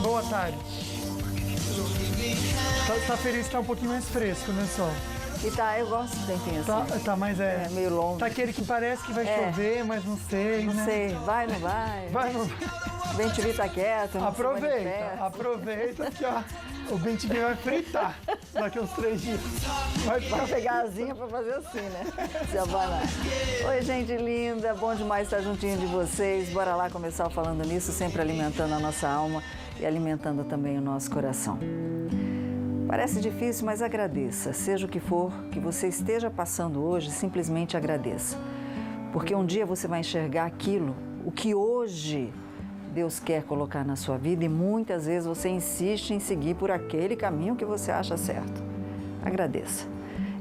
Boa tarde. Tá feliz, tá um pouquinho mais fresco, né, Sol? E tá, eu gosto de tempinho assim. Tá, mas É meio longo. Tá aquele que parece que vai chover, mas não sei, Não né? sei, vai, não vai? Vai, não O Bem-TV tá quieto, não se manifesta. Aproveita que ó, o Bem-TV vai fritar daqui a uns 3 dias. Vai pegar a asinha pra fazer assim, né? Se abanar. Oi, gente linda, bom demais estar juntinho de vocês. Bora lá começar falando nisso, sempre alimentando a nossa alma e alimentando também o nosso coração. Parece difícil, mas agradeça. Seja o que for que você esteja passando hoje, simplesmente agradeça. Porque um dia você vai enxergar aquilo, o que hoje Deus quer colocar na sua vida e muitas vezes você insiste em seguir por aquele caminho que você acha certo. Agradeça.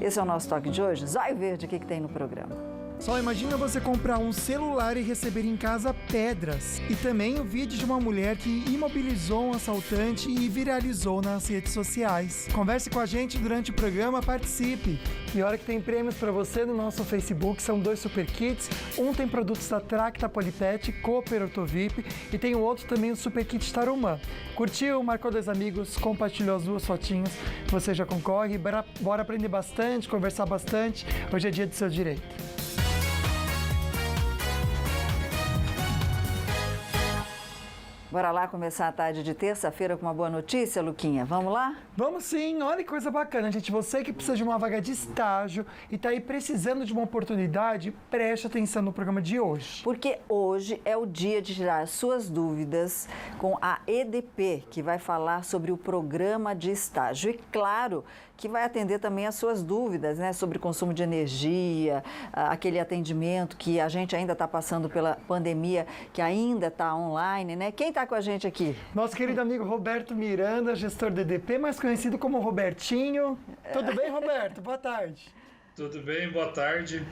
Esse é o nosso toque de hoje. Zóio Verde, o que tem no programa? Só imagina você comprar um celular e receber em casa pedras. E também o vídeo de uma mulher que imobilizou um assaltante e viralizou nas redes sociais. Converse com a gente durante o programa, participe. E olha que tem prêmios para você no nosso Facebook, são 2 super kits. Um tem produtos da Tracta Polipet, Cooper Ortovip e tem o outro também, o super kit Tarumã. Curtiu, marcou 2 amigos, compartilhou as 2 fotinhas, você já concorre. Bora aprender bastante, conversar bastante. Hoje é dia do seu direito. Bora lá começar a tarde de terça-feira com uma boa notícia, Luquinha? Vamos lá? Vamos sim, olha que coisa bacana, gente. Você que precisa de uma vaga de estágio e tá aí precisando de uma oportunidade, preste atenção no programa de hoje. Porque hoje é o dia de tirar as suas dúvidas com a EDP, que vai falar sobre o programa de estágio. E claro que vai atender também as suas dúvidas, né? Sobre consumo de energia, aquele atendimento que a gente ainda está passando pela pandemia, que ainda está online, né? Quem está com a gente aqui? Nosso querido amigo Roberto Miranda, gestor do EDP, mais conhecido como Robertinho. Tudo bem, Roberto? Boa tarde. Tudo bem, boa tarde.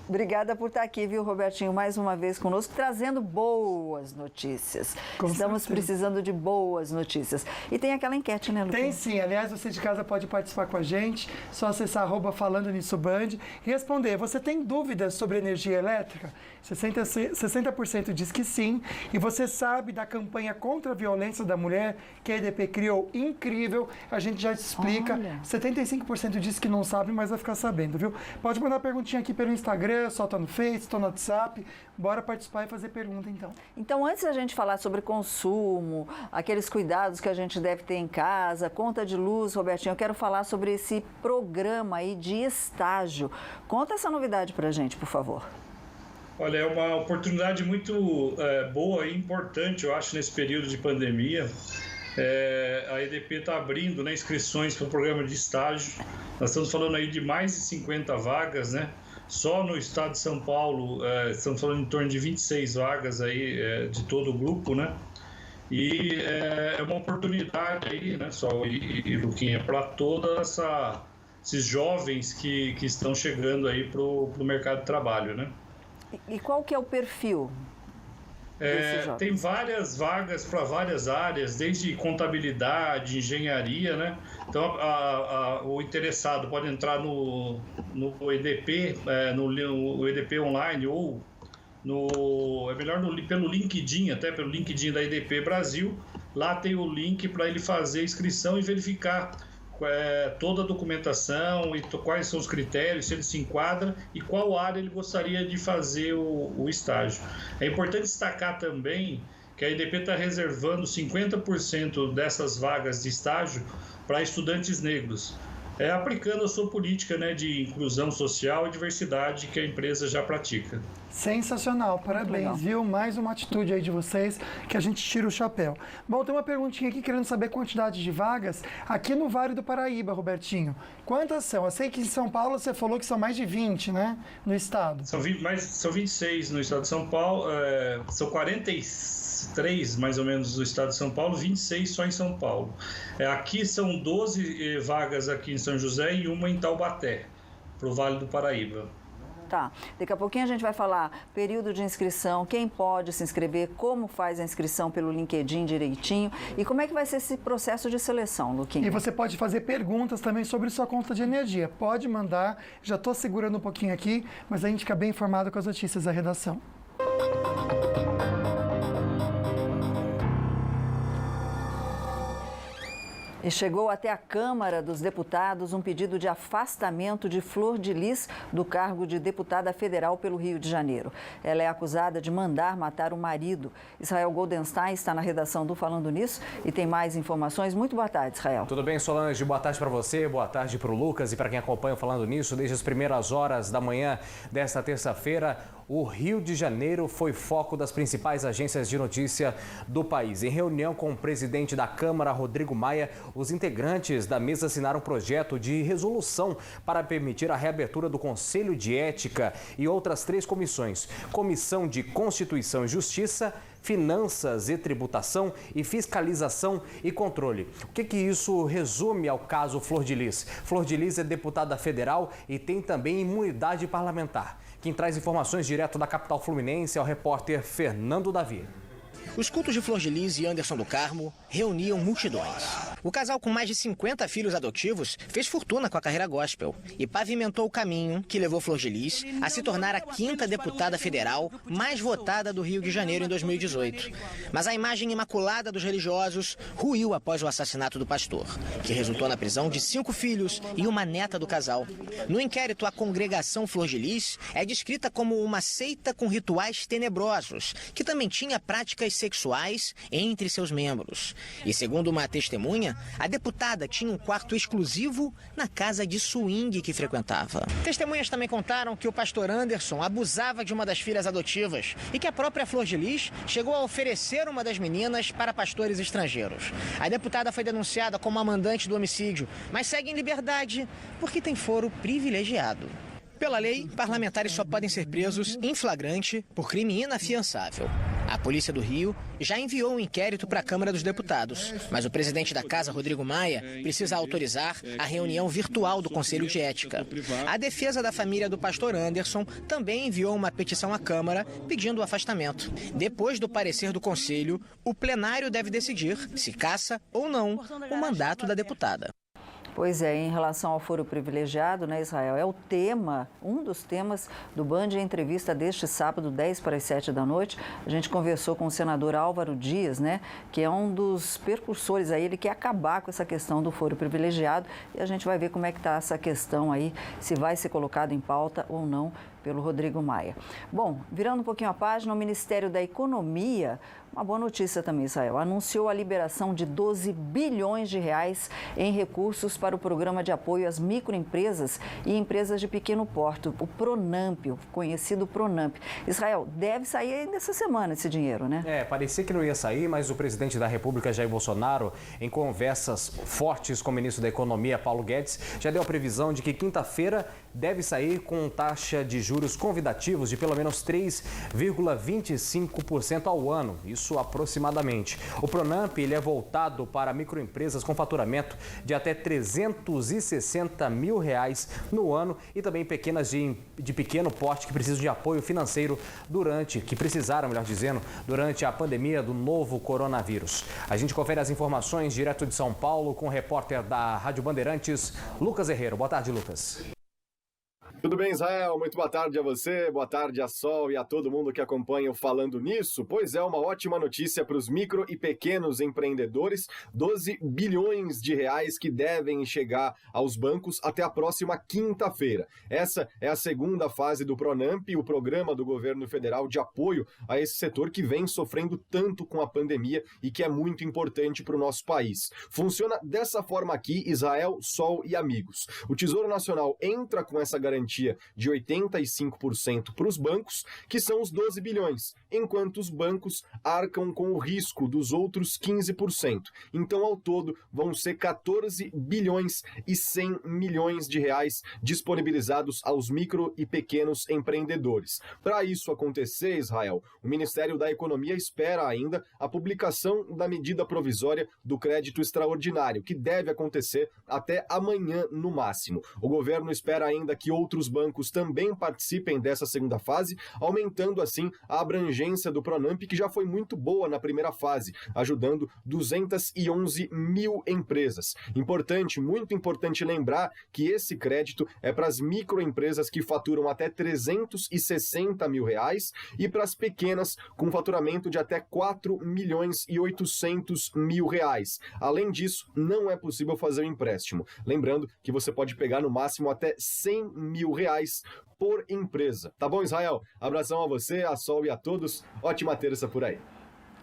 Obrigada por estar aqui, viu, Robertinho, mais uma vez conosco, trazendo boas notícias. Estamos precisando de boas notícias. E tem aquela enquete, né, Luquinha? Tem sim. Aliás, você de casa pode participar com a gente. Só acessar @falando nisso Band e responder. Você tem dúvidas sobre energia elétrica? 60% diz que sim. E você sabe da campanha contra a violência da mulher que a EDP criou? Incrível. A gente já te explica. Olha. 75% diz que não sabe, mas vai ficar sabendo, viu? Pode mandar perguntinha aqui pelo Instagram, solta no Face, tô no WhatsApp. Bora participar e fazer pergunta, então. Então, antes da gente falar sobre consumo, aqueles cuidados que a gente deve ter em casa, conta de luz, Robertinho, eu quero falar sobre esse programa aí de estágio. Conta essa novidade pra gente, por favor. Olha, é uma oportunidade muito boa e importante, eu acho, nesse período de pandemia. A EDP está abrindo, né, inscrições para o programa de estágio. Nós estamos falando aí de mais de 50 vagas, né? Só no estado de São Paulo, estamos falando em torno de 26 vagas aí de todo o grupo, né? E é uma oportunidade aí, né, Sol e Luquinha, para todos esses jovens que estão chegando aí para o mercado de trabalho, né? E qual que é o perfil? Tem várias vagas para várias áreas, desde contabilidade, engenharia, né? Então, o interessado pode entrar no EDP, no EDP online ou pelo LinkedIn, até pelo LinkedIn da EDP Brasil. Lá tem o link para ele fazer a inscrição e verificar toda a documentação e quais são os critérios, se ele se enquadra e qual área ele gostaria de fazer o estágio. É importante destacar também que a EDP está reservando 50% dessas vagas de estágio para estudantes negros, aplicando a sua política, né, de inclusão social e diversidade que a empresa já pratica. Sensacional, parabéns, viu? Mais uma atitude aí de vocês que a gente tira o chapéu. Bom, tem uma perguntinha aqui querendo saber a quantidade de vagas aqui no Vale do Paraíba, Robertinho. Quantas são? Eu sei que em São Paulo você falou que são mais de 20, né? No estado. São 26 no estado de São Paulo, são 43 mais ou menos no estado de São Paulo, 26 só em São Paulo. Aqui são 12 vagas aqui em São José e uma em Taubaté, para o Vale do Paraíba. Tá, daqui a pouquinho a gente vai falar período de inscrição, quem pode se inscrever, como faz a inscrição pelo LinkedIn direitinho e como é que vai ser esse processo de seleção, Luquinha. E você pode fazer perguntas também sobre sua conta de energia. Pode mandar, já estou segurando um pouquinho aqui, mas a gente fica bem informado com as notícias da redação. E chegou até a Câmara dos Deputados um pedido de afastamento de Flor de Lis do cargo de deputada federal pelo Rio de Janeiro. Ela é acusada de mandar matar o marido. Israel Goldenstein está na redação do Falando Nisso e tem mais informações. Muito boa tarde, Israel. Tudo bem, Solange? Boa tarde para você, boa tarde para o Lucas e para quem acompanha o Falando Nisso. Desde as primeiras horas da manhã desta terça-feira, o Rio de Janeiro foi foco das principais agências de notícia do país. Em reunião com o presidente da Câmara, Rodrigo Maia, os integrantes da mesa assinaram um projeto de resolução para permitir a reabertura do Conselho de Ética e outras 3 comissões: Comissão de Constituição e Justiça, Finanças e Tributação e Fiscalização e Controle. O que isso resume ao caso Flor de Lis? Flor de Lis é deputada federal e tem também imunidade parlamentar. Quem traz informações direto da capital fluminense é o repórter Fernando Davi. Os cultos de Flor de Lis e Anderson do Carmo reuniam multidões. O casal com mais de 50 filhos adotivos fez fortuna com a carreira gospel e pavimentou o caminho que levou Flor de Lis a se tornar a 5ª deputada federal mais votada do Rio de Janeiro em 2018. Mas a imagem imaculada dos religiosos ruiu após o assassinato do pastor, que resultou na prisão de 5 filhos e uma neta do casal. No inquérito, a congregação Flor de Lis é descrita como uma seita com rituais tenebrosos, que também tinha práticas sexuais entre seus membros. E segundo uma testemunha, a deputada tinha um quarto exclusivo na casa de swing que frequentava. Testemunhas também contaram que o pastor Anderson abusava de uma das filhas adotivas e que a própria Flor de Lis chegou a oferecer uma das meninas para pastores estrangeiros. A deputada foi denunciada como a mandante do homicídio, mas segue em liberdade porque tem foro privilegiado. Pela lei, parlamentares só podem ser presos em flagrante por crime inafiançável. A Polícia do Rio já enviou um inquérito para a Câmara dos Deputados, mas o presidente da Casa, Rodrigo Maia, precisa autorizar a reunião virtual do Conselho de Ética. A defesa da família do pastor Anderson também enviou uma petição à Câmara pedindo o afastamento. Depois do parecer do Conselho, o plenário deve decidir se caça ou não o mandato da deputada. Pois é, em relação ao foro privilegiado, né, Israel, é o tema, um dos temas do Band Entrevista deste sábado, 10 para as 7 da noite. A gente conversou com o senador Álvaro Dias, né, que é um dos percursores aí, ele quer acabar com essa questão do foro privilegiado e a gente vai ver como é que está essa questão aí, se vai ser colocado em pauta ou não pelo Rodrigo Maia. Bom, virando um pouquinho a página, o Ministério da Economia, uma boa notícia também, Israel, anunciou a liberação de 12 bilhões de reais em recursos para o Programa de Apoio às Microempresas e Empresas de Pequeno Porte, o Pronamp, o conhecido Pronamp. Israel, deve sair ainda essa semana esse dinheiro, né? Parecia que não ia sair, mas o presidente da República, Jair Bolsonaro, em conversas fortes com o ministro da Economia, Paulo Guedes, já deu a previsão de que quinta-feira deve sair com taxa de juros convidativos de pelo menos 3,25% ao ano, isso aproximadamente. O Pronamp ele é voltado para microempresas com faturamento de até R$360 mil no ano e também pequenas de pequeno porte que precisam de apoio financeiro durante a pandemia do novo coronavírus. A gente confere as informações direto de São Paulo com o repórter da Rádio Bandeirantes, Lucas Herrero. Boa tarde, Lucas. Tudo bem, Israel? Muito boa tarde a você, boa tarde a Sol e a todo mundo que acompanha o Falando Nisso. Pois é, uma ótima notícia para os micro e pequenos empreendedores, 12 bilhões de reais que devem chegar aos bancos até a próxima quinta-feira. Essa é a segunda fase do Pronamp, o programa do governo federal de apoio a esse setor que vem sofrendo tanto com a pandemia e que é muito importante para o nosso país. Funciona dessa forma aqui, Israel, Sol e amigos. O Tesouro Nacional entra com essa garantia de 85% para os bancos, que são os 12 bilhões, enquanto os bancos arcam com o risco dos outros 15%. Então, ao todo, vão ser 14 bilhões e 100 milhões de reais disponibilizados aos micro e pequenos empreendedores. Para isso acontecer, Israel, o Ministério da Economia espera ainda a publicação da medida provisória do crédito extraordinário, que deve acontecer até amanhã no máximo. O governo espera ainda que outros outros bancos também participem dessa segunda fase, aumentando assim a abrangência do Pronamp, que já foi muito boa na primeira fase, ajudando 211 mil empresas. Muito importante lembrar que esse crédito é para as microempresas que faturam até R$360 mil e para as pequenas com faturamento de até R$4.800.000. Além disso, não é possível fazer o empréstimo. Lembrando que você pode pegar no máximo até R$100 mil por empresa. Tá bom, Israel? Abração a você, a Sol e a todos. Ótima terça por aí.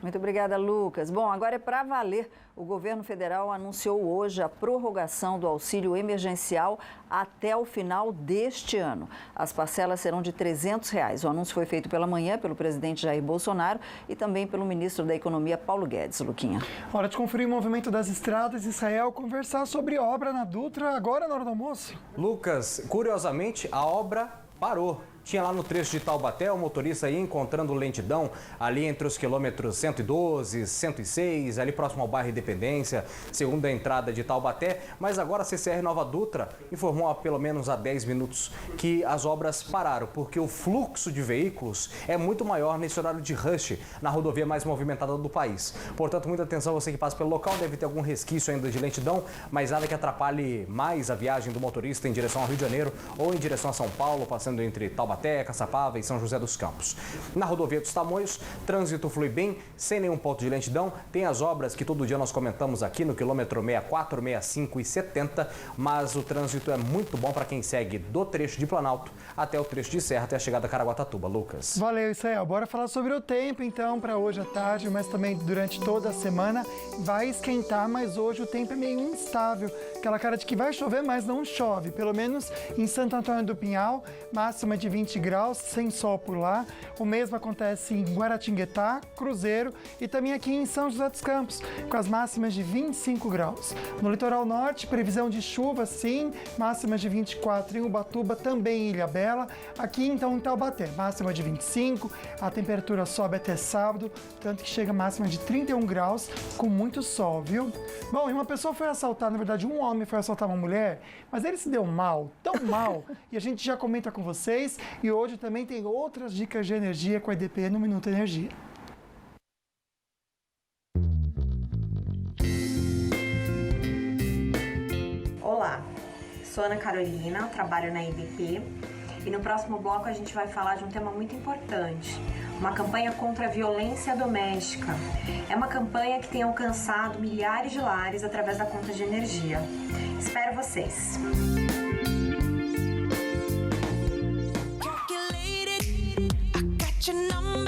Muito obrigada, Lucas. Bom, agora é para valer. O governo federal anunciou hoje a prorrogação do auxílio emergencial até o final deste ano. As parcelas serão de R$300. O anúncio foi feito pela manhã pelo presidente Jair Bolsonaro e também pelo ministro da Economia, Paulo Guedes. Luquinha. Hora de conferir o movimento das estradas, Israel, conversar sobre obra na Dutra agora na hora do almoço. Lucas, curiosamente, a obra parou. Tinha lá no trecho de Taubaté, o motorista ia encontrando lentidão ali entre os quilômetros 112, 106, ali próximo ao bairro Independência, segunda entrada de Taubaté. Mas agora a CCR Nova Dutra informou há pelo menos há 10 minutos que as obras pararam, porque o fluxo de veículos é muito maior nesse horário de rush na rodovia mais movimentada do país. Portanto, muita atenção, você que passa pelo local, deve ter algum resquício ainda de lentidão, mas nada que atrapalhe mais a viagem do motorista em direção ao Rio de Janeiro ou em direção a São Paulo, passando entre Taubaté, Caçapava e São José dos Campos. Na rodovia dos Tamoios, trânsito flui bem, sem nenhum ponto de lentidão. Tem as obras que todo dia nós comentamos aqui no quilômetro 64, 65 e 70, mas o trânsito é muito bom para quem segue do trecho de Planalto até o trecho de Serra, até a chegada a Caraguatatuba. Lucas. Valeu, Israel. Bora falar sobre o tempo, então, para hoje à tarde, mas também durante toda a semana. Vai esquentar, mas hoje o tempo é meio instável. Aquela cara de que vai chover, mas não chove. Pelo menos em Santo Antônio do Pinhal, máxima de 20 graus, sem sol por lá. O mesmo acontece em Guaratinguetá, Cruzeiro e também aqui em São José dos Campos, com as máximas de 25 graus. No litoral norte, previsão de chuva, sim, máximas de 24 em Ubatuba, também em Ilhabela. Aqui, então, em Taubaté, máxima de 25, a temperatura sobe até sábado, tanto que chega a máxima de 31 graus, com muito sol, viu? Bom, e uma pessoa foi assaltada, na verdade, um homem foi assaltar uma mulher, mas ele se deu mal, tão mal, e a gente já comenta com vocês. E hoje também tem outras dicas de energia com a EDP no Minuto Energia. Olá, sou Ana Carolina, trabalho na EDP e no próximo bloco a gente vai falar de um tema muito importante, uma campanha contra a violência doméstica. É uma campanha que tem alcançado milhares de lares através da conta de energia. Espero vocês!